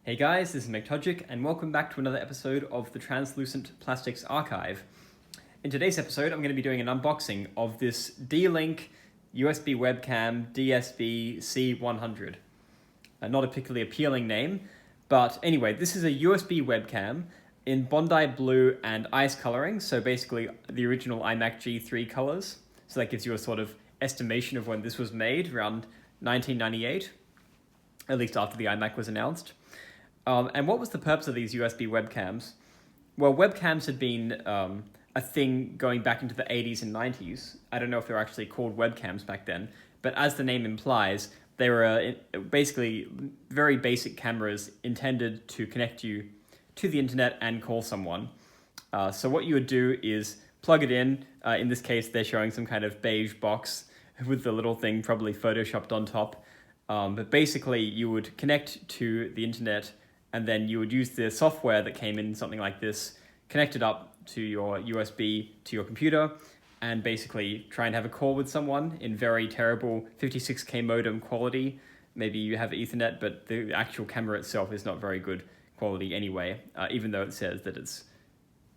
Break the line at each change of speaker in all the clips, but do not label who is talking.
Hey guys, this is McTodgic, and welcome back to another episode of the Translucent Plastics Archive. In today's episode, I'm going to be doing an unboxing of this D-Link USB webcam DSC C100. Not a particularly appealing name, but anyway, this is a USB webcam in Bondi blue and ice coloring, so basically the original iMac G3 colors. So that gives you a sort of estimation of when this was made, around 1998, at least after the iMac was announced. And what was the purpose of these USB webcams? Well, webcams had been a thing going back into the 80s and 90s. I don't know if they were actually called webcams back then, but as the name implies, they were basically very basic cameras intended to connect you to the internet and call someone. So what you would do is plug it in. In this case, they're showing some kind of beige box with the little thing probably photoshopped on top. But basically, you would connect to the internet, and then you would use the software that came in something like this, connect it up to your USB to your computer, and basically try and have a call with someone in very terrible 56K modem quality. Maybe you have Ethernet, but the actual camera itself is not very good quality anyway, even though it says that it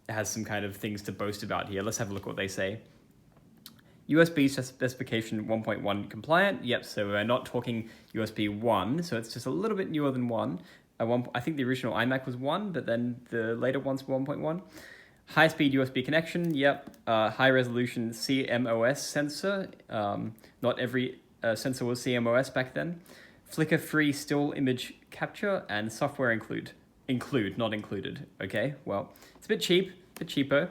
has some kind of things to boast about here. Let's have a look what they say. USB specification 1.1 compliant. Yep, so we're not talking USB 1, so it's just a little bit newer than 1. I think the original iMac was 1, but then the later ones were 1.1. High-speed USB connection, yep. High-resolution CMOS sensor. Not every sensor was CMOS back then. Flicker-free still image capture and software include, not included. Okay, well, it's a bit cheaper.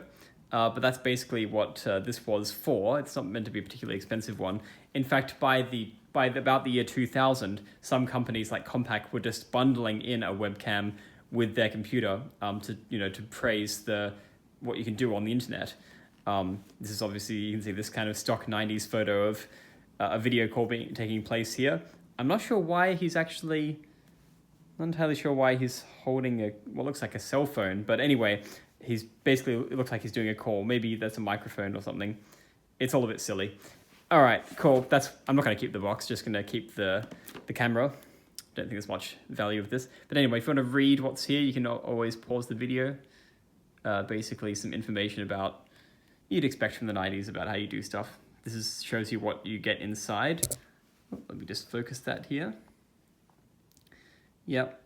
But that's basically what this was for. It's not meant to be a particularly expensive one. In fact, by about the year 2000, some companies like Compaq were just bundling in a webcam with their computer to praise what you can do on the internet. This is obviously, you can see this kind of stock 90s photo of a video call taking place here. I'm not entirely sure why he's holding what looks like a cell phone, but anyway, it looks like he's doing a call. Maybe that's a microphone or something. It's all a bit silly. All right, cool. I'm not going to keep the box, just going to keep the camera. Don't think there's much value of this. But anyway, if you want to read what's here, you can always pause the video. Basically, some information about you'd expect from the 90s about how you do stuff. This shows you what you get inside. Let me just focus that here. Yep.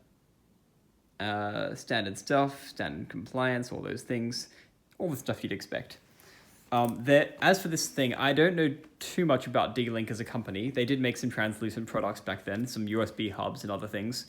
Standard stuff, standard compliance, all those things, all the stuff you'd expect. As for this thing, I don't know too much about D-Link as a company. They did make some translucent products back then, some USB hubs and other things.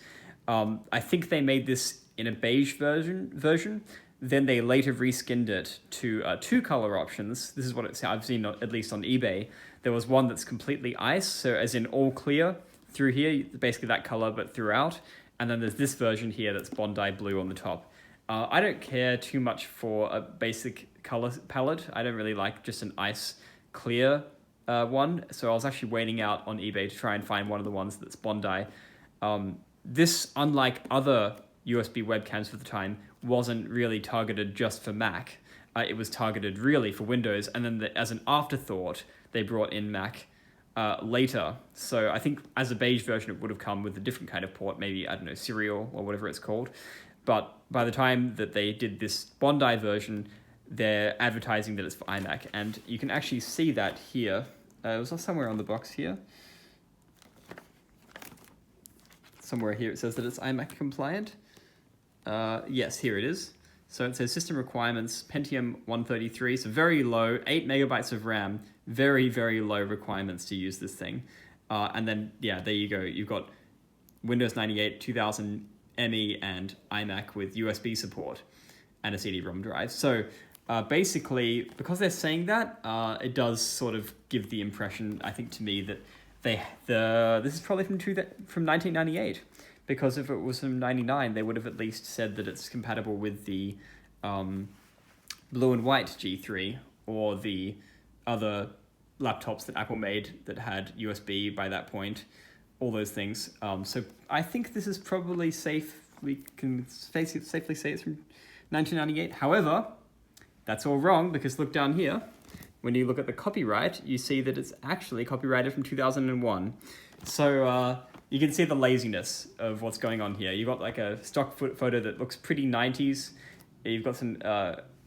I think they made this in a beige version. Then they later reskinned it to two color options. This is what I've seen at least on eBay. There was one that's completely ice, so as in all clear through here, basically that color but throughout. And then there's this version here that's Bondi blue on the top. I don't care too much for a basic color palette. I don't really like just an ice clear one. So I was actually waiting out on eBay to try and find one of the ones that's Bondi. This, unlike other USB webcams for the time, wasn't really targeted just for Mac. It was targeted really for Windows. And then as an afterthought, they brought in Mac later. So I think as a beige version, it would have come with a different kind of port, maybe, I don't know, Serial or whatever it's called. But by the time that they did this Bondi version, they're advertising that it's for iMac. And you can actually see that here. It was somewhere on the box here. Somewhere here it says that it's iMac compliant. Yes, here it is. So it says system requirements, Pentium 133, so very low, 8 megabytes of RAM, very, very low requirements to use this thing. And then, yeah, there you go. You've got Windows 98, 2000 ME, and iMac with USB support and a CD-ROM drive. So basically, because they're saying that, it does sort of give the impression, I think, to me that this is probably from 1998. Because if it was from 99, they would have at least said that it's compatible with the blue and white G3 or the other laptops that Apple made that had USB by that point, all those things. So I think this is probably safe. We can safely say it's from 1998. However, that's all wrong because look down here. When you look at the copyright, you see that it's actually copyrighted from 2001. So you can see the laziness of what's going on here. You've got like a stock photo that looks pretty 90s. You've got some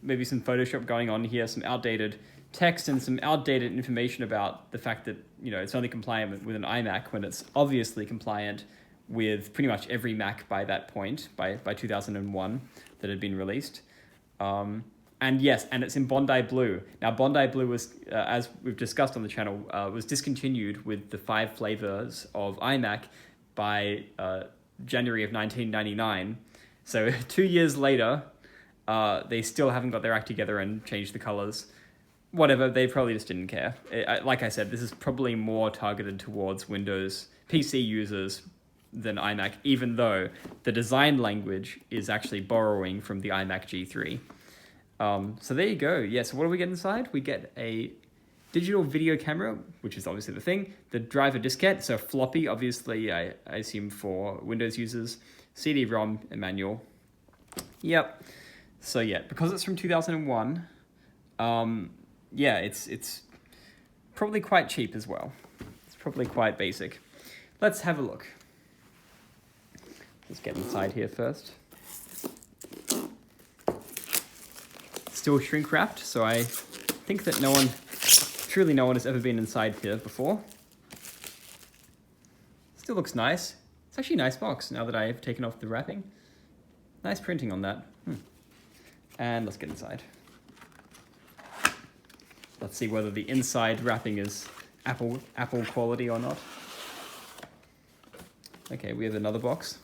maybe some Photoshop going on here, some outdated text and some outdated information about the fact that, you know, it's only compliant with an iMac when it's obviously compliant with pretty much every Mac by that point, by 2001 that had been released. And yes, and it's in Bondi Blue. Now, Bondi Blue was, as we've discussed on the channel, was discontinued with the 5 flavors of iMac by January of 1999. So 2 years later, they still haven't got their act together and changed the colors. Whatever, they probably just didn't care. Like I said, this is probably more targeted towards Windows PC users than iMac, even though the design language is actually borrowing from the iMac G3. So there you go. Yeah, so what do we get inside? We get a digital video camera, which is obviously the thing, the driver diskette, so floppy, obviously, I assume for Windows users, CD-ROM, and manual. Yep. So yeah, because it's from 2001, yeah, it's probably quite cheap as well. It's probably quite basic. Let's have a look. Let's get inside here first. Still shrink wrapped, so I think that truly no one has ever been inside here before. Still looks nice. It's actually a nice box now that I've taken off the wrapping. Nice printing on that. And let's get inside. Let's see whether the inside wrapping is Apple quality or not. Okay, we have another box.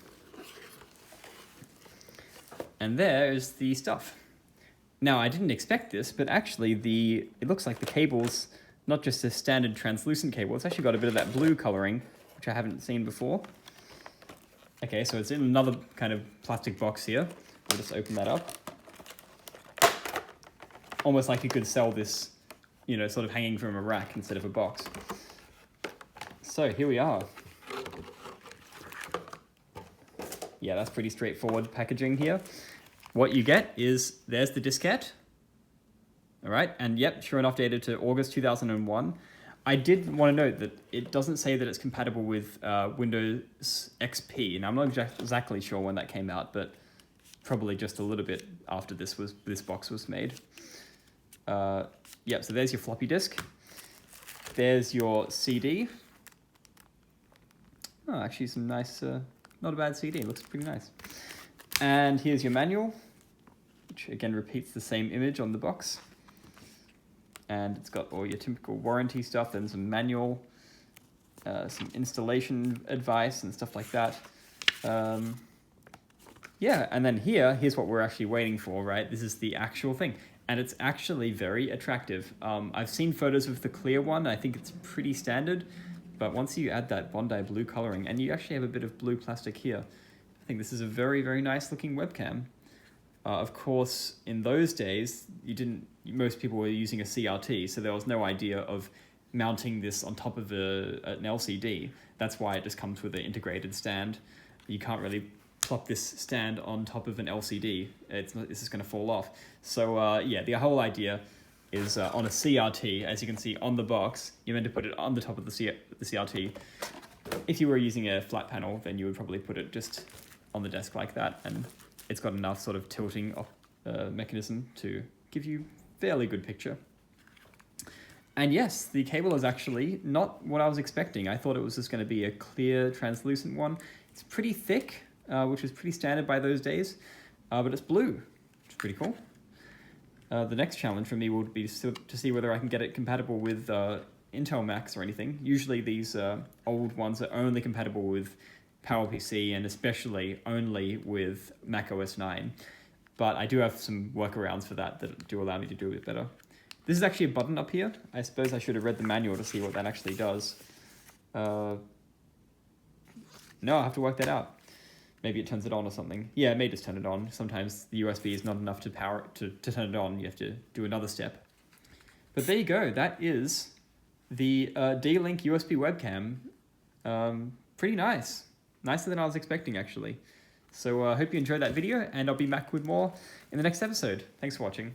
And there is the stuff. Now, I didn't expect this, but actually it looks like the cable's not just a standard translucent cable, it's actually got a bit of that blue coloring, which I haven't seen before. Okay, so it's in another kind of plastic box here. I'll just open that up. Almost like you could sell this, you know, sort of hanging from a rack instead of a box. So here we are. Yeah, that's pretty straightforward packaging here. What you get is, there's the diskette. All right, and yep, sure enough, dated to August 2001. I did want to note that it doesn't say that it's compatible with Windows XP, and I'm not exactly sure when that came out, but probably just a little bit after this box was made. Yep, so there's your floppy disk. There's your CD. Oh, actually some nice, not a bad CD, looks pretty nice. And here's your manual, which again repeats the same image on the box. And it's got all your typical warranty stuff and some manual, some installation advice and stuff like that. Yeah, and then here's what we're actually waiting for, right? This is the actual thing. And it's actually very attractive. I've seen photos of the clear one. I think it's pretty standard. But once you add that Bondi blue coloring, and you actually have a bit of blue plastic here, I think this is a very, very nice looking webcam. Of course, in those days, most people were using a CRT, so there was no idea of mounting this on top of an LCD. That's why it just comes with an integrated stand. You can't really plop this stand on top of an LCD. This is going to fall off. So yeah, the whole idea is on a CRT, as you can see on the box, you're meant to put it on the top of the CRT. If you were using a flat panel, then you would probably put it just on the desk like that, and it's got enough sort of tilting mechanism to give you a fairly good picture. And yes, the cable is actually not what I was expecting. I thought it was just going to be a clear, translucent one. It's pretty thick, which is pretty standard by those days, but it's blue, which is pretty cool. The next challenge for me would be to see whether I can get it compatible with Intel Macs or anything. Usually these old ones are only compatible with PowerPC and especially only with Mac OS 9. But I do have some workarounds for that do allow me to do it better. This is actually a button up here. I suppose I should have read the manual to see what that actually does. No, I'll have to work that out. Maybe it turns it on or something. Yeah, it may just turn it on. Sometimes the USB is not enough to power to turn it on. You have to do another step. But there you go. That is the D-Link USB webcam. Pretty nice. Nicer than I was expecting, actually. So I hope you enjoyed that video, and I'll be back with more in the next episode. Thanks for watching.